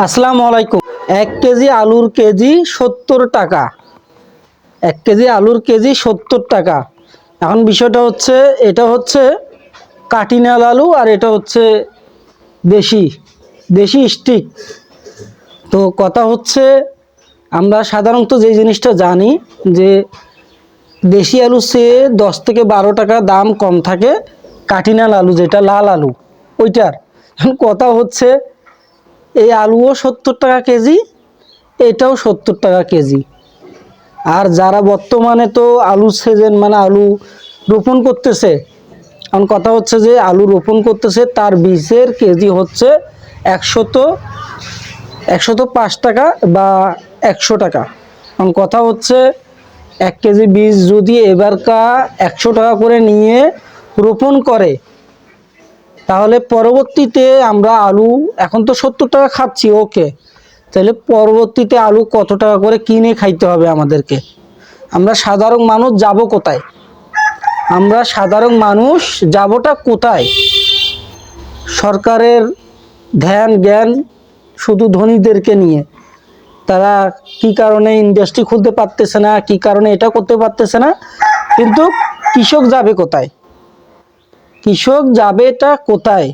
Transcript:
আসসালামু আলাইকুম। 1 কেজি আলুর কেজি 70 টাকা। 1 কেজি আলুর কেজি 70 টাকা। এখন বিষয়টা হচ্ছে, এটা হচ্ছে কাটিনাল আলু আর এটা হচ্ছে দেশি দেশি স্টিক। তো কথা হচ্ছে, আমরা সাধারণত যে জিনিসটা জানি যে দেশি আলু চেয়ে 10 থেকে 12 টাকা দাম কম থাকে কাটিনাল আলু, যেটা লাল আলু ওইটার। এখন কথা হচ্ছে, এই আলুও 70 টাকা কেজি, এটাও 70 টাকা কেজি। আর যারা বর্তমানে তো আলু সিজন, মানে আলু রোপণ করতেছে, এখন কথা হচ্ছে যে আলু রোপণ করতেছে তার বীজের কেজি হচ্ছে 105 টাকা বা 100 টাকা। এখন কথা হচ্ছে, 1 কেজি বীজ যদি এবারকা 100 টাকা করে নিয়ে রোপণ করে, তাহলে পরবর্তীতে আমরা আলু এখন তো 70 টাকা খাচ্ছি, ওকে, তাহলে পরবর্তীতে আলু কত টাকা করে কিনে খাইতে হবে আমাদেরকে? আমরা সাধারণ মানুষ যাব কোথায়? আমরা সাধারণ মানুষ যাবটা কোথায়? সরকারের ধ্যান জ্ঞান শুধু ধনীদেরকে নিয়ে। তারা কি কারণে ইন্ডাস্ট্রি খুলতে পারতেছে না, কি কারণে এটা করতে পারতেছে না, কিন্তু কৃষক যাবে কোথায়? কৃষক যাবেটা কোথায়?